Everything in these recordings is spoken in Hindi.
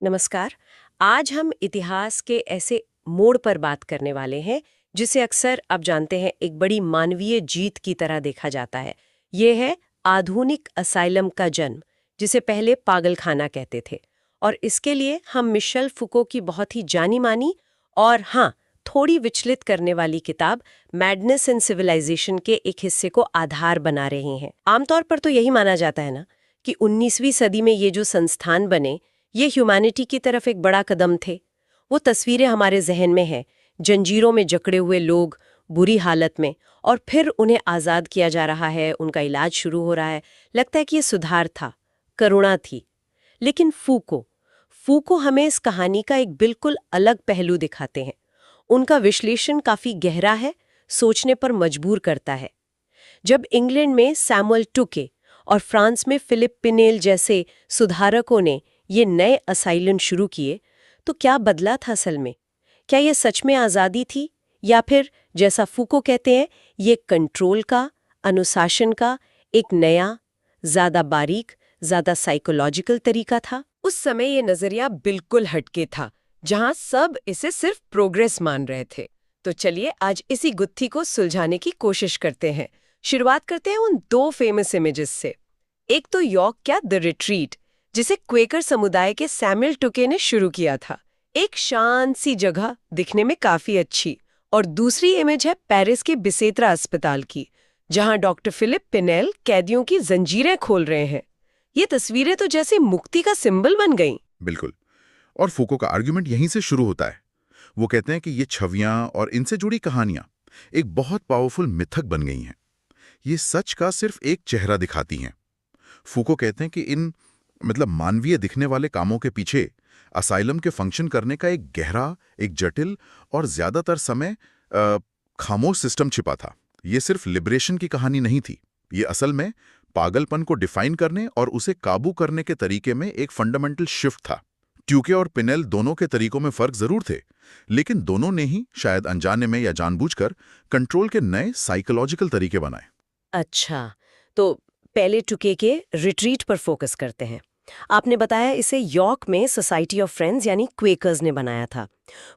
नमस्कार। आज हम इतिहास के ऐसे मोड़ पर बात करने वाले हैं जिसे अक्सर आप जानते हैं एक बड़ी मानवीय जीत की तरह देखा जाता है। ये है आधुनिक असाइलम का जन्म, जिसे पहले पागलखाना कहते थे। और इसके लिए हम मिशेल फुको की बहुत ही जानी मानी और हाँ, थोड़ी विचलित करने वाली किताब मैडनेस इन सिविलाइजेशन के एक हिस्से को आधार बना रहे हैं। आमतौर पर तो यही माना जाता है ना कि 19वीं सदी में ये जो संस्थान बने ये ह्यूमैनिटी की तरफ एक बड़ा कदम थे। वो तस्वीरें हमारे जहन में हैं, जंजीरों में जकड़े हुए लोग बुरी हालत में, और फिर उन्हें आज़ाद किया जा रहा है, उनका इलाज शुरू हो रहा है। लगता है कि ये सुधार था, करुणा थी। लेकिन फूको फूको हमें इस कहानी का एक बिल्कुल अलग पहलू दिखाते हैं। उनका विश्लेषण काफ़ी गहरा है, सोचने पर मजबूर करता है। जब इंग्लैंड में सैमुअल टुके और फ्रांस में फिलिप पिनेल जैसे सुधारकों ने ये नए असाइलम शुरू किए, तो क्या बदला था असल में? क्या ये सच में आज़ादी थी, या फिर जैसा फूको कहते हैं ये कंट्रोल का, अनुशासन का एक नया, ज़्यादा बारीक, ज़्यादा साइकोलॉजिकल तरीका था? उस समय ये नज़रिया बिल्कुल हटके था, जहां सब इसे सिर्फ प्रोग्रेस मान रहे थे। तो चलिए आज इसी गुत्थी को सुलझाने की कोशिश करते हैं। शुरुआत करते हैं उन दो फेमस इमेजेस से। एक तो यॉर्क क्या द रिट्रीट, जिसे क्वेकर समुदाय के सैमुअल टुके ने शुरू किया था। एक शांत सी जगह, दिखने में काफी अच्छी। और दूसरी इमेज है पेरिस के बिसेत्रा अस्पताल की, जहां डॉक्टर फिलिप पिनेल कैदियों की जंजीरें खोल रहे हैं। ये तस्वीरें तो जैसे मुक्ति का सिंबल बन गईं। बिल्कुल। और फूको का आर्ग्यूमेंट यहीं से शुरू होता है। वो कहते हैं कि ये छवियां और इनसे जुड़ी कहानियां एक बहुत पावरफुल मिथक बन गई हैं। ये सच का सिर्फ एक चेहरा दिखाती हैं। फूको कहते हैं कि इन मानवीय दिखने वाले कामों के पीछे असाइलम के फंक्शन करने का एक गहरा, एक जटिल और ज्यादातर समय खामोश सिस्टम छिपा था। ये सिर्फ लिबरेशन की कहानी नहीं थी। ये असल में पागलपन को डिफाइन करने और उसे काबू करने के तरीके में एक फंडामेंटल शिफ्ट था। ट्यूके और पिनेल दोनों के तरीकों में फर्क जरूर थे, लेकिन दोनों ने ही शायद अनजाने में या जानबूझकर कंट्रोल के नए साइकोलॉजिकल तरीके बनाए। अच्छा, तो पहले टुके के रिट्रीट पर फोकस करते हैं। आपने बताया इसे यॉर्क में सोसाइटी ऑफ फ्रेंड्स यानी क्वेकर्स ने बनाया था।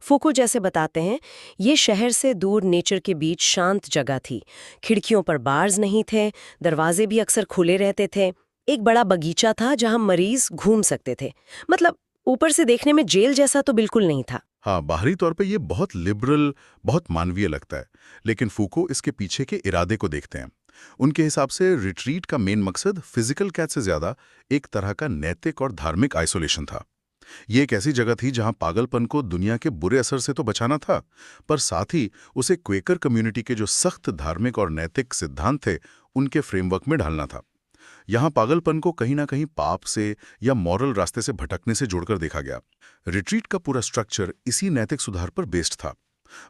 फूको जैसे बताते हैं, ये शहर से दूर नेचर के बीच शांत जगह थी। खिड़कियों पर बार्स नहीं थे, दरवाजे भी अक्सर खुले रहते थे। एक बड़ा बगीचा था जहां मरीज घूम सकते थे। मतलब ऊपर से देखने में जेल जैसा तो बिल्कुल नहीं था। हाँ, बाहरी तौर पे ये बहुत लिबरल, बहुत मानवीय लगता है, लेकिन फूको इसके पीछे के इरादे को देखते हैं। उनके हिसाब से रिट्रीट का मेन मकसद फिजिकल कैद से ज्यादा एक तरह का नैतिक और धार्मिक आइसोलेशन था। ये एक ऐसी जगह थी जहां पागलपन को दुनिया के बुरे असर से तो बचाना था, पर साथ ही उसे क्वेकर कम्युनिटी के जो सख्त धार्मिक और नैतिक सिद्धांत थे उनके फ्रेमवर्क में ढालना था। यहाँ पागलपन को कहीं ना कहीं पाप से या मॉरल रास्ते से भटकने से जोड़कर देखा गया। रिट्रीट का पूरा स्ट्रक्चर इसी नैतिक सुधार पर बेस्ड था।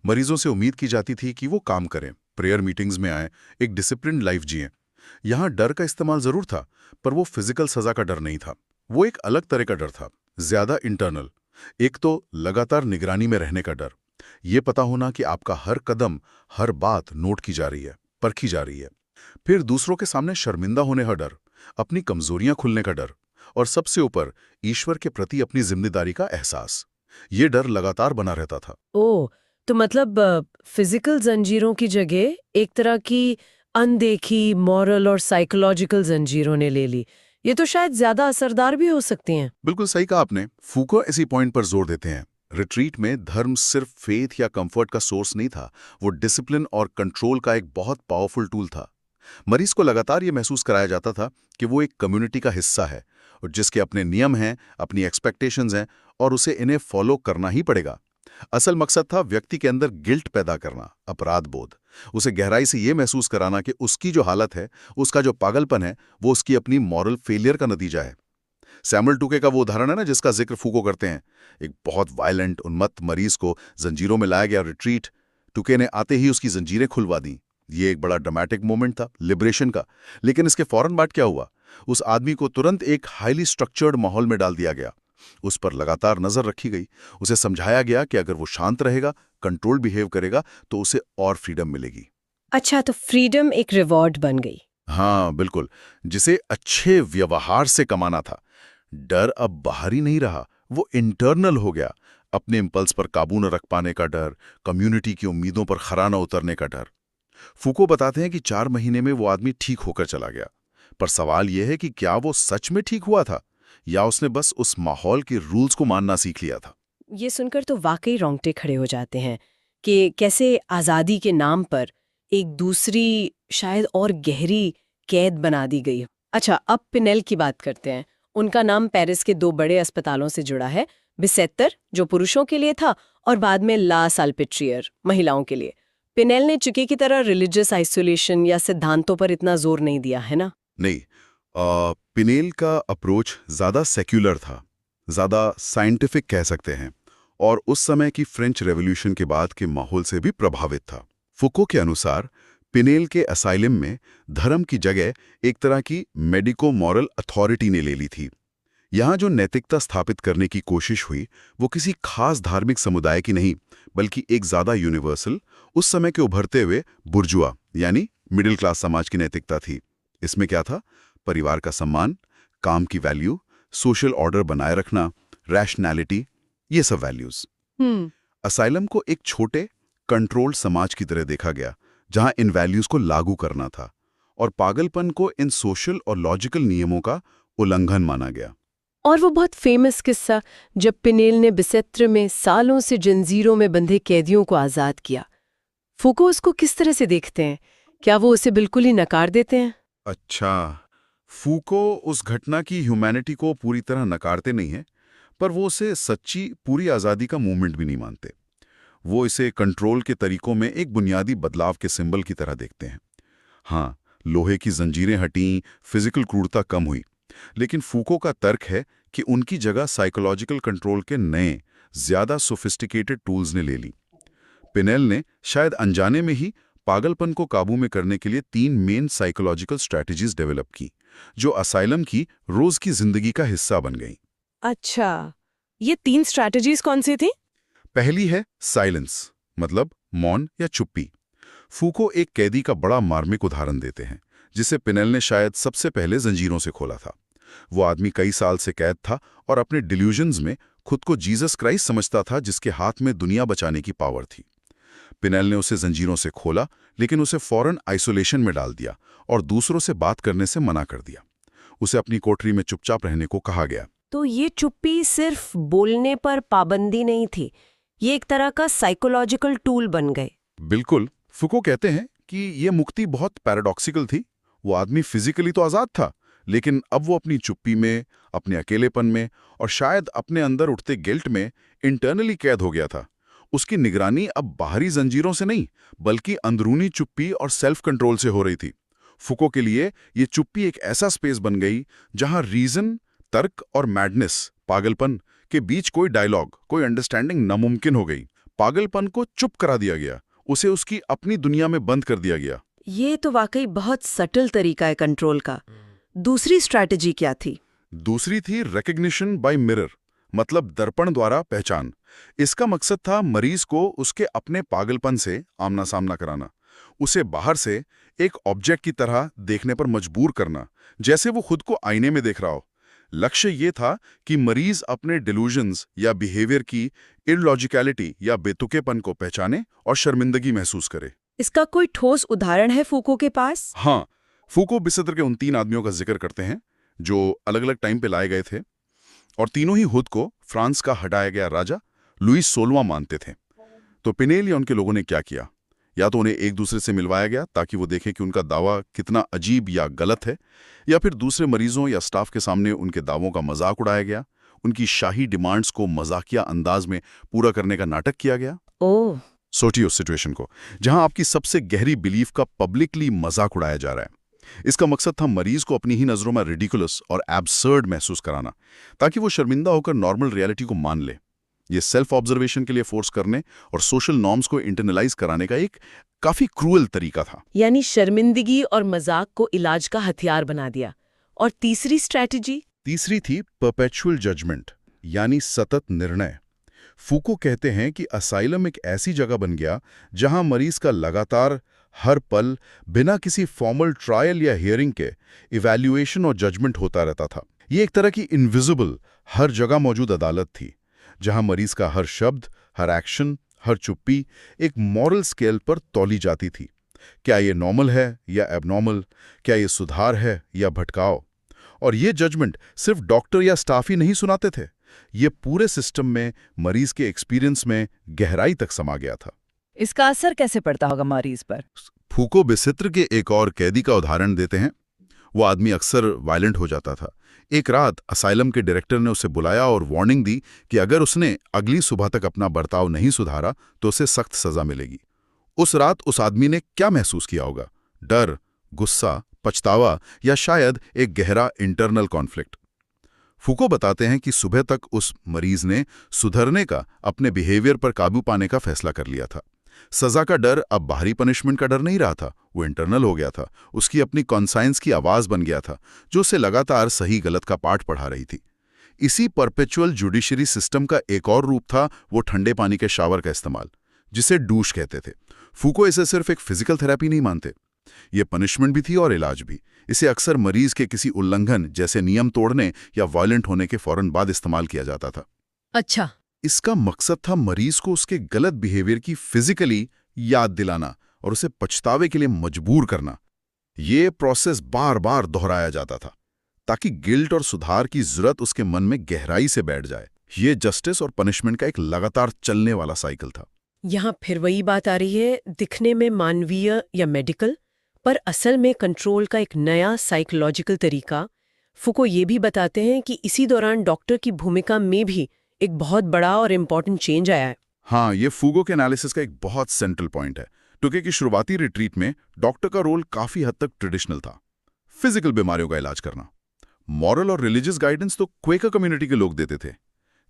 मरीजों से उम्मीद की जाती थी कि वो काम करें, प्रेयर मीटिंग्स में आए, एक डिसिप्लिन लाइफ जिएं। यहाँ डर का इस्तेमाल जरूर था, पर वो फिजिकल सजा का डर नहीं था। वो एक अलग तरह का डर था, ज्यादा इंटरनल। एक तो लगातार निगरानी में रहने का डर, ये पता होना कि आपका हर कदम, हर बात नोट की जा रही है, परखी जा रही है। फिर दूसरों के सामने शर्मिंदा होने का डर, अपनी कमजोरियां खुलने का डर, और सबसे ऊपर ईश्वर के प्रति अपनी जिम्मेदारी का एहसास। ये डर लगातार बना रहता था। ओह, तो मतलब फिजिकल जंजीरों की जगह एक तरह की अनदेखी मॉरल और साइकोलॉजिकल जंजीरों ने ले ली। ये तो शायद ज्यादा असरदार भी हो सकती हैं। बिल्कुल सही कहा आपने। फूको इसी पॉइंट पर जोर देते हैं। रिट्रीट में धर्म सिर्फ फेथ या कंफर्ट का सोर्स नहीं था, वो डिसिप्लिन और कंट्रोल का एक बहुत पावरफुल टूल था। मरीज को लगातार ये महसूस कराया जाता था कि वो एक कम्युनिटी का हिस्सा है और जिसके अपने नियम हैं, अपनी एक्सपेक्टेशंस हैं, और उसे इन्हें फॉलो करना ही पड़ेगा। असल मकसद था व्यक्ति के अंदर गिल्ट पैदा करना, अपराध बोध। उसे गहराई से ये महसूस कराना कि उसकी जो हालत है, उसका जो पागलपन है, वो उसकी अपनी मॉरल फेलियर का नतीजा है। सैमुअल टुके का वो उदाहरण है ना, जिसका जिक्र फूको करते हैं। एक बहुत वायलेंट, उन्मत्त मरीज को जंजीरों में लाया गया रिट्रीट। टुके ने आते ही उसकी जंजीरें खुलवा दी। ये एक बड़ा ड्रामेटिक मोमेंट था लिबरेशन का। लेकिन इसके फौरन बाद क्या हुआ? उस आदमी को तुरंत एक हाईली स्ट्रक्चर्ड माहौल में डाल दिया गया। उस पर लगातार नजर रखी गई। उसे समझाया गया कि अगर वो शांत रहेगा, कंट्रोल बिहेव करेगा, तो उसे और फ्रीडम मिलेगी। अच्छा, तो फ्रीडम एक रिवॉर्ड बन गई। हाँ बिल्कुल, जिसे अच्छे व्यवहार से कमाना था। डर अब बाहरी नहीं रहा, वो इंटरनल हो गया, अपने इम्पल्स पर काबू न रख पाने का डर, कम्युनिटी की उम्मीदों पर खरा न उतरने का डर। फूको बताते हैं कि 4 महीने में वो आदमी ठीक होकर चला गया। पर सवाल यह है कि क्या वो सच में ठीक हुआ था या उसने बस उस माहौल के रूल्स को मानना सीख लिया था। ये सुनकर तो वाकई रोंगटे खड़े हो जाते हैं कि कैसे आज़ादी के नाम पर एक दूसरी शायद और गहरी कैद बना दी गई। अच्छा, अब पिनेल की बात करते हैं। उनका नाम पेरिस के 2 बड़े अस्पतालों से जुड़ा है, बिसेत्तर जो पुरुषों के लिए था और बाद में ला साल्पेट्रियर महिलाओं के लिए। पिनेल ने चुके की तरह रिलीजियस आइसोलेशन या सिद्धांतों पर इतना जोर नहीं दिया है ना। नहीं, पिनेल का अप्रोच ज़्यादा सेक्युलर था, ज़्यादा साइंटिफिक कह सकते हैं, और उस समय की फ्रेंच रेवोल्यूशन के बाद के माहौल से भी प्रभावित था। फुको के अनुसार पिनेल के असाइलम में धर्म की जगह एक तरह की मेडिको मॉरल अथॉरिटी ने ले ली थी। यहाँ जो नैतिकता स्थापित करने की कोशिश हुई वो किसी खास धार्मिक समुदाय की नहीं, बल्कि एक ज़्यादा यूनिवर्सल, उस समय के उभरते हुए बुर्जुआ यानी मिडिल क्लास समाज की नैतिकता थी। इसमें क्या था? परिवार का सम्मान, काम की वैल्यू, सोशल ऑर्डर बनाए रखना, रैशनैलिटी, ये सब वैल्यूज। असाइलम को एक छोटे कंट्रोल्ड समाज की तरह देखा गया जहां इन वैल्यूज को लागू करना था, और पागलपन को इन सोशल और लॉजिकल नियमों का उल्लंघन माना गया। और वो बहुत फेमस किस्सा जब पिनेल ने बिसेत्र में सालों से जंजीरों में बंधे कैदियों को आज़ाद किया। फूको उसको किस तरह से देखते हैं? क्या वो उसे बिल्कुल ही नकार देते हैं? अच्छा, फूको उस घटना की ह्यूमैनिटी को पूरी तरह नकारते नहीं हैं, पर वो उसे सच्ची पूरी आज़ादी का मूवमेंट भी नहीं मानते। वो इसे कंट्रोल के तरीकों में एक बुनियादी बदलाव के सिंबल की तरह देखते हैं। हाँ, लोहे की जंजीरें हटीं, फिजिकल क्रूरता कम हुई, लेकिन फूको का तर्क है कि उनकी जगह साइकोलॉजिकल कंट्रोल के नए, ज्यादा सोफिस्टिकेटेड टूल्स ने ले ली। पिनेल ने शायद अनजाने में ही पागलपन को काबू में करने के लिए 3 मेन साइकोलॉजिकल स्ट्रैटेजीज डेवलप की, जो असाइलम की रोज की जिंदगी का हिस्सा बन गई। अच्छा, ये 3 स्ट्रैटेजीज कौन सी थी? पहली है साइलेंस, मतलब मौन या चुप्पी। फूको एक कैदी का बड़ा मार्मिक उदाहरण देते हैं, जिसे पिनेल ने शायद सबसे पहले जंजीरों से खोला था। वो आदमी कई साल से कैद था और अपने डिल्यूजन्स में खुद को जीसस क्राइस्ट समझता था, जिसके हाथ में दुनिया बचाने की पावर थी। पिनेल ने उसे जंजीरों से खोला, लेकिन उसे फौरन आइसोलेशन में डाल दिया और दूसरों से बात करने से मना कर दिया। उसे अपनी कोठरी में चुपचाप रहने को कहा गया। तो ये चुप्पी सिर्फ बोलने पर पाबंदी नहीं थी, ये एक तरह का साइकोलॉजिकल टूल बन गए। बिल्कुल, फुको कहते हैं कि ये मुक्ति बहुत पैराडॉक्सिकल थी। वो आदमी फिजिकली तो आज़ाद था, लेकिन अब वो अपनी चुप्पी में, अपने अकेलेपन में और शायद अपने अंदर उठते गिल्ट में इंटरनली कैद हो गया था। उसकी निगरानी अब बाहरी जंजीरों से नहीं, बल्कि अंदरूनी चुप्पी और सेल्फ कंट्रोल से हो रही थी। फुको के लिए ये चुप्पी एक ऐसा स्पेस बन गई जहां रीजन, तर्क और मैडनेस, पागलपन के बीच कोई डायलॉग, कोई अंडरस्टैंडिंग नामुमकिन हो गई। पागलपन को चुप करा दिया गया, उसे उसकी अपनी दुनिया में बंद कर दिया गया। ये तो वाकई बहुत सटल तरीका है कंट्रोल का। दूसरी स्ट्रैटेजी क्या थी? दूसरी थी रिकग्निशन बाय मिरर, मतलब दर्पण द्वारा पहचान। इसका मकसद था मरीज को उसके अपने पागलपन से आमना सामना कराना, उसे बाहर से एक ऑब्जेक्ट की तरह देखने पर मजबूर करना, जैसे वो खुद को आईने में देख रहा हो। लक्ष्य ये था कि मरीज अपने डिल्यूजन्स या बिहेवियर की इलॉजिकलिटी या बेतुकेपन को पहचाने और शर्मिंदगी महसूस करे। इसका कोई ठोस उदाहरण है फूको के पास? हाँ, फूको बिसेत्र के उन 3 आदमियों का जिक्र करते हैं जो अलग अलग टाइम पे लाए गए थे, और तीनों ही खुद को फ्रांस का हटाया गया राजा लुईस 16वां मानते थे। तो पिनेल या उनके लोगों ने क्या किया? या तो उन्हें एक दूसरे से मिलवाया गया ताकि वो देखें कि उनका दावा कितना अजीब या गलत है, या फिर दूसरे मरीजों या स्टाफ के सामने उनके दावों का मजाक उड़ाया गया, उनकी शाही डिमांड्स को मजाकिया अंदाज में पूरा करने का नाटक किया गया। ओह, सोचिए उस सिचुएशन को जहां आपकी सबसे गहरी बिलीफ का पब्लिकली मजाक उड़ाया जा रहा है। इसका मकसद था मरीज को अपनी ही नजरों में रिडिकुलस और एब्सर्ड महसूस कराना, ताकि वो शर्मिंदा होकर नॉर्मल रियलिटी को मान ले। ये सेल्फ ऑब्जर्वेशन के लिए फोर्स करने और सोशल नॉर्म्स को इंटरनलाइज कराने का एक काफी क्रूअल तरीका था। यानी शर्मिंदगी और मजाक को इलाज का हथियार बना दिया। और तीसरी स्ट्रैटेजी? तीसरी थी परपेचुअल जजमेंट, यानी सतत निर्णय। फूको कहते हैं कि असाइलम एक ऐसी जगह बन गया जहां मरीज का लगातार हर पल बिना किसी फॉर्मल ट्रायल या हियरिंग के इवैल्यूएशन और जजमेंट होता रहता था। ये एक तरह की इनविजिबल, हर जगह मौजूद अदालत थी, जहां मरीज का हर शब्द, हर एक्शन, हर चुप्पी एक मॉरल स्केल पर तौली जाती थी। क्या ये नॉर्मल है या एबनॉर्मल? क्या ये सुधार है या भटकाव? और ये जजमेंट सिर्फ डॉक्टर या स्टाफ ही नहीं सुनाते थे, ये पूरे सिस्टम में, मरीज के एक्सपीरियंस में गहराई तक समा गया था। इसका असर कैसे पड़ता होगा मरीज पर? फूको बेसित्र के एक और कैदी का उदाहरण देते हैं। वो आदमी अक्सर वायलेंट हो जाता था। एक रात असाइलम के डायरेक्टर ने उसे बुलाया और वार्निंग दी कि अगर उसने अगली सुबह तक अपना बर्ताव नहीं सुधारा तो उसे सख्त सजा मिलेगी। उस रात उस आदमी ने क्या महसूस किया होगा? डर, गुस्सा, पछतावा या शायद एक गहरा इंटरनल कॉन्फ्लिक्ट। फूको बताते हैं कि सुबह तक उस मरीज ने सुधरने का, अपने बिहेवियर पर काबू पाने का फैसला कर लिया था। सजा का डर अब बाहरी पनिशमेंट का डर नहीं रहा था, वो इंटरनल हो गया था। उसकी अपनी कॉन्साइंस की आवाज बन गया था, जो उसे लगातार सही गलत का पाठ पढ़ा रही थी। इसी परपेचुअल जुडिशरी सिस्टम का एक और रूप था वो ठंडे पानी के शावर का इस्तेमाल, जिसे डूश कहते थे। फूको इसे सिर्फ एक फिजिकल थेरेपी नहीं मानते, ये पनिशमेंट भी थी और इलाज भी। इसे अक्सर मरीज के किसी उल्लंघन, जैसे नियम तोड़ने या वायलेंट होने के फौरन बाद इस्तेमाल किया जाता था। अच्छा। इसका मकसद था मरीज को उसके गलत बिहेवियर की फिजिकली याद दिलाना और उसे पछतावे के लिए मजबूर करना। ये प्रोसेस बार बार दोहराया जाता था ताकि गिल्ट और सुधार की जरूरत उसके मन में गहराई से बैठ जाए। ये जस्टिस और पनिशमेंट का एक लगातार चलने वाला साइकिल था। यहाँ फिर वही बात आ रही है, दिखने में मानवीय या मेडिकल, पर असल में कंट्रोल का एक नया साइकोलॉजिकल तरीका। फूको ये भी बताते हैं कि इसी दौरान डॉक्टर की भूमिका में भी एक बहुत बड़ा और इम्पॉर्टेंट चेंज आया है। हाँ, ये फूको के एनालिसिस का एक बहुत सेंट्रल पॉइंट है। टुके की शुरुआती रिट्रीट में डॉक्टर का रोल काफी हद तक ट्रेडिशनल था, फिजिकल बीमारियों का इलाज करना। मॉरल और रिलीजियस गाइडेंस तो क्वेकर कम्युनिटी के लोग देते थे।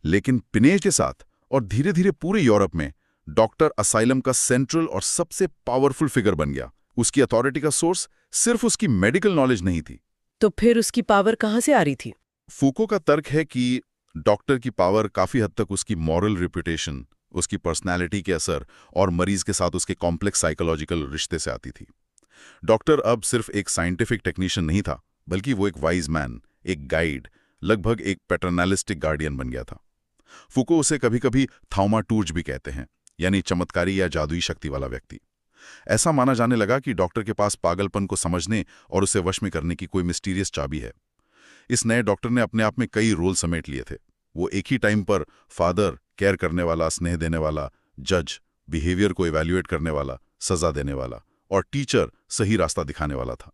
लेकिन पिनेज के साथ और धीरे धीरे पूरे यूरोप में डॉक्टर असाइलम का सेंट्रल और सबसे पावरफुल फिगर बन गया। उसकी अथॉरिटी का सोर्स सिर्फ उसकी मेडिकल नॉलेज नहीं थी। तो फिर उसकी पावर कहाँ से आ रही थी? फूको का तर्क है कि डॉक्टर की पावर काफी हद तक उसकी मॉरल रिप्यूटेशन, उसकी पर्सनैलिटी के असर और मरीज के साथ उसके कॉम्प्लेक्स साइकोलॉजिकल रिश्ते से आती थी। डॉक्टर अब सिर्फ एक साइंटिफिक टेक्नीशियन नहीं था, बल्कि वो एक वाइज मैन, एक गाइड, लगभग एक पैटर्नलिस्टिक गार्डियन बन गया था। फूको उसे कभी कभी थॉमाटूर्ज भी कहते हैं, यानी चमत्कारी या जादुई शक्ति वाला व्यक्ति। ऐसा माना जाने लगा कि डॉक्टर के पास पागलपन को समझने और उसे वश में करने की कोई मिस्टीरियस चाबी है। इस नए डॉक्टर ने अपने आप में कई रोल समेट लिए थे। वो एक ही टाइम पर फादर, केयर करने वाला, स्नेह देने वाला, जज, बिहेवियर को इवैल्यूएट करने वाला, सजा देने वाला, और टीचर, सही रास्ता दिखाने वाला था।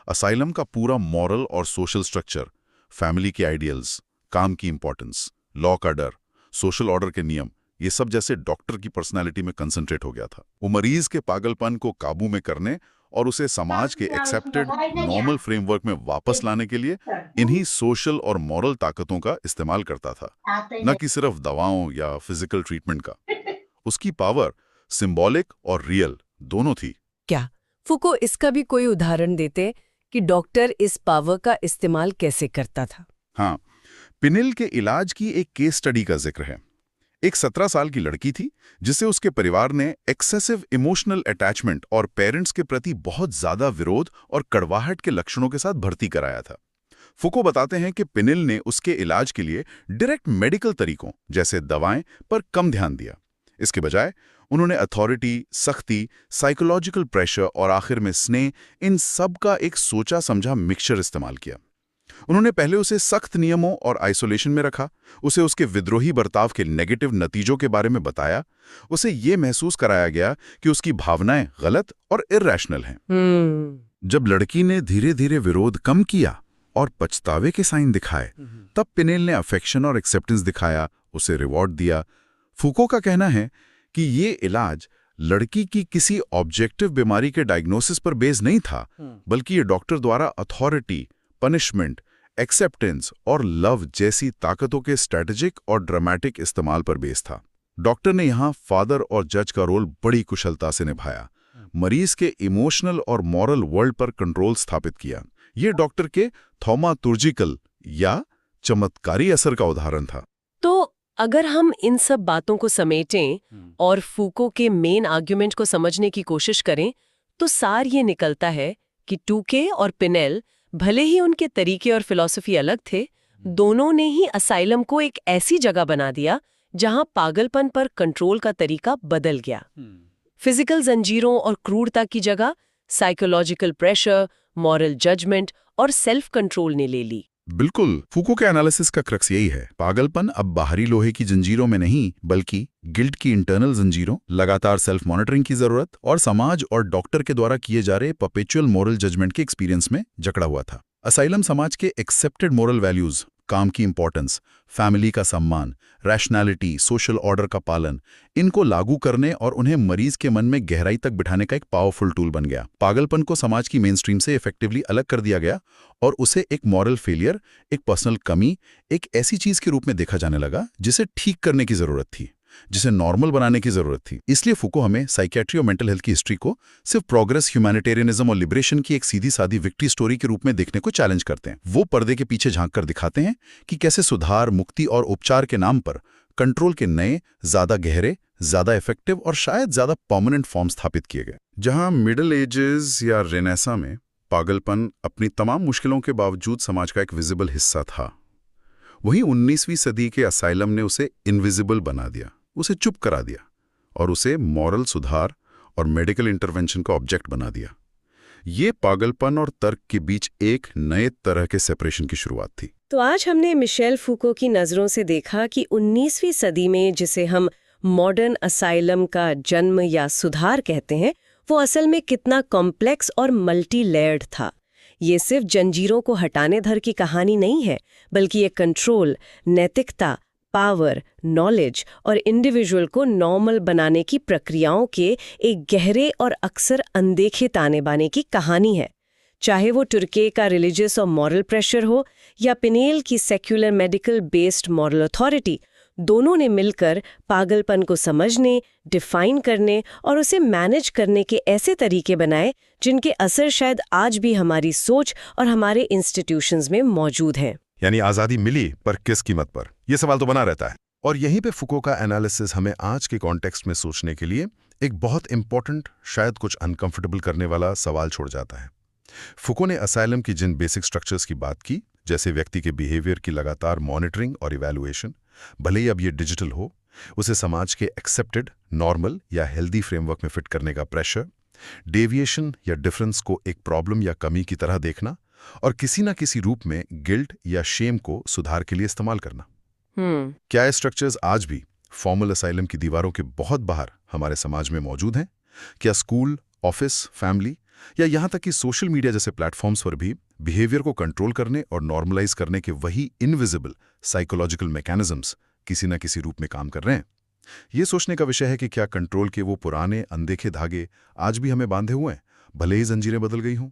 असाइलम का पूरा मॉरल और सोशल स्ट्रक्चर, फैमिली के आइडियल्स, काम की इंपॉर्टेंस, लॉ का डर, सोशल ऑर्डर के नियम, ये सब जैसे डॉक्टर की पर्सनालिटी में कंसंट्रेट हो गया था। वो मरीज के पागलपन को काबू में करने और उसे समाज के एक्सेप्टेड नॉर्मल फ्रेमवर्क में वापस लाने के लिए इन्हीं सोशल और मॉरल ताकतों का इस्तेमाल करता था, न कि सिर्फ दवाओं या फिजिकल ट्रीटमेंट का। उसकी पावर सिंबॉलिक और रियल दोनों थी। क्या फूको इसका भी कोई उदाहरण देते कि डॉक्टर इस पावर का इस्तेमाल कैसे करता था? हाँ, पिनिल के इलाज की एक केस स्टडी का जिक्र है। एक 17 साल की लड़की थी जिसे उसके परिवार ने एक्सेसिव इमोशनल अटैचमेंट और पेरेंट्स के प्रति बहुत ज्यादा विरोध और कड़वाहट के लक्षणों के साथ भर्ती कराया था। फूको बताते हैं कि पिनिल ने उसके इलाज के लिए डायरेक्ट मेडिकल तरीकों जैसे दवाएं पर कम ध्यान दिया। इसके बजाय उन्होंने अथॉरिटी, सख्ती, साइकोलॉजिकल प्रेशर और आखिर में स्नेह, इन सब का एक सोचा समझा मिक्सचर इस्तेमाल किया। उन्होंने पहले उसे सख्त नियमों और आइसोलेशन में रखा, उसे उसके विद्रोही बर्ताव के नेगेटिव नतीजों के बारे में बताया, उसे ये महसूस कराया गया कि उसकी भावनाएं गलत और इर्रेशनल हैं। जब लड़की ने धीरे धीरे विरोध कम किया और पछतावे के साइन दिखाए, तब पिनेल ने अफेक्शन और एक्सेप्टेंस दिखाया, उसे रिवॉर्ड दिया। फूको का कहना है कि ये इलाज लड़की की किसी ऑब्जेक्टिव बीमारी के डायग्नोसिस पर बेस नहीं था, बल्कि ये डॉक्टर द्वारा अथॉरिटी, पनिशमेंट, एक्सेप्टेंस और लव जैसी ताकतों के स्ट्रेटेजिक और ड्रामेटिक इस्तेमाल पर बेस था। डॉक्टर ने यहाँ फादर और जज का रोल बड़ी कुशलता से निभाया, मरीज के इमोशनल और मॉरल वर्ल्ड पर कंट्रोल स्थापित किया। ये डॉक्टर के थॉमाटूर्जिकल या चमत्कारी असर का उदाहरण था। तो अगर हम इन सब बातों को समेटें और फूको के मेन आर्ग्यूमेंट को समझने की कोशिश करें, तो सार ये निकलता है कि टूके और पिनेल भले ही उनके तरीके और फिलॉसफी अलग थे, दोनों ने ही असाइलम को एक ऐसी जगह बना दिया जहां पागलपन पर कंट्रोल का तरीका बदल गया। फिजिकल जंजीरों और क्रूरता की जगह साइकोलॉजिकल प्रेशर, मॉरल जजमेंट और सेल्फ कंट्रोल ने ले ली। बिल्कुल, फूको के एनालिसिस का क्रक्स यही है। पागलपन अब बाहरी लोहे की जंजीरों में नहीं, बल्कि गिल्ट की इंटरनल जंजीरों, लगातार सेल्फ मॉनिटरिंग की जरूरत और समाज और डॉक्टर के द्वारा किए जा रहे परपेचुअल मोरल जजमेंट के एक्सपीरियंस में जकड़ा हुआ था। असाइलम समाज के एक्सेप्टेड मोरल वैल्यूज, काम की इंपॉर्टेंस, फैमिली का सम्मान, रैशनैलिटी, सोशल ऑर्डर का पालन, इनको लागू करने और उन्हें मरीज के मन में गहराई तक बिठाने का एक पावरफुल टूल बन गया। पागलपन को समाज की मेन स्ट्रीम से इफेक्टिवली अलग कर दिया गया और उसे एक मॉरल फेलियर, एक पर्सनल कमी, एक ऐसी चीज के रूप में देखा जाने लगा जिसे ठीक करने की जरूरत थी, जिसे नॉर्मल बनाने की जरूरत थी। इसलिए फूको हमें साइकियाट्री और मेंटल हेल्थ की हिस्ट्री को सिर्फ प्रोग्रेस, ह्यूमैनिटेरियनिज्म और लिबरेशन की एक सीधी सादी विक्ट्री स्टोरी के रूप में देखने को चैलेंज करते हैं। वो पर्दे के पीछे झांक कर दिखाते हैं कि कैसे सुधार, मुक्ति और उपचार के नाम पर कंट्रोल के नए, ज्यादा गहरे, ज्यादा इफेक्टिव और शायद ज्यादा परमानेंट फॉर्म स्थापित किए गए। जहां मिडिल एजेस या रेनेसा में पागलपन अपनी तमाम मुश्किलों के बावजूद समाज का एक विजिबल हिस्सा था, वहीं 19वीं सदी के असाइलम ने उसे इनविजिबल बना दिया, उसे चुप करा दिया और उसे मॉरल सुधार और मेडिकल इंटरवेंशन का ऑब्जेक्ट बना दिया। ये पागलपन और तर्क के बीच एक नए तरह के सेपरेशन की शुरुआत थी। तो आज हमने मिशेल फूको की नज़रों से देखा कि 19वीं सदी में जिसे हम मॉडर्न असाइलम का जन्म या सुधार कहते हैं, वो असल में कितना कॉम्प्लेक्स और मल्टी लेयर्ड था। ये सिर्फ जंजीरों को हटाने धर की कहानी नहीं है, बल्कि ये कंट्रोल, नैतिकता, पावर, नॉलेज और इंडिविजुअल को नॉर्मल बनाने की प्रक्रियाओं के एक गहरे और अक्सर अनदेखे ताने बाने की कहानी है। चाहे वो तुर्की का रिलीजियस और मॉरल प्रेशर हो या पिनेल की secular medical based moral authority, दोनों ने मिलकर पागलपन को समझने, डिफाइन करने और उसे मैनेज करने के ऐसे तरीके बनाए जिनके असर शायद आज भी हमारी सोच और हमारे इंस्टीट्यूशंस में मौजूद हैं। यानी आज़ादी मिली, पर किस कीमत पर? यह सवाल तो बना रहता है। और यहीं पे फूको का एनालिसिस हमें आज के कॉन्टेक्स्ट में सोचने के लिए एक बहुत इंपॉर्टेंट, शायद कुछ अनकंफर्टेबल करने वाला सवाल छोड़ जाता है। फूको ने असाइलम की जिन बेसिक स्ट्रक्चर्स की बात की, जैसे व्यक्ति के बिहेवियर की लगातार मॉनिटरिंग और इवैल्यूएशन, भले ही अब ये डिजिटल हो, उसे समाज के एक्सेप्टेड, नॉर्मल या हेल्दी फ्रेमवर्क में फिट करने का प्रेशर, डेविएशन या डिफरेंस को एक प्रॉब्लम या कमी की तरह देखना और किसी ना किसी रूप में गिल्ट या शेम को सुधार के लिए इस्तेमाल करना। क्या ये स्ट्रक्चर्स आज भी फॉर्मल असाइलम की दीवारों के बहुत बाहर हमारे समाज में मौजूद हैं? क्या स्कूल, ऑफिस, फैमिली या यहाँ तक कि सोशल मीडिया जैसे प्लेटफॉर्म्स पर भी बिहेवियर को कंट्रोल करने और नॉर्मलाइज करने के वही इनविजिबल साइकोलॉजिकल मैकेनिज्म्स किसी न किसी रूप में काम कर रहे हैं? ये सोचने का विषय है कि क्या कंट्रोल के वो पुराने अनदेखे धागे आज भी हमें बांधे हुए हैं, भले ही जंजीरें बदल गई हों।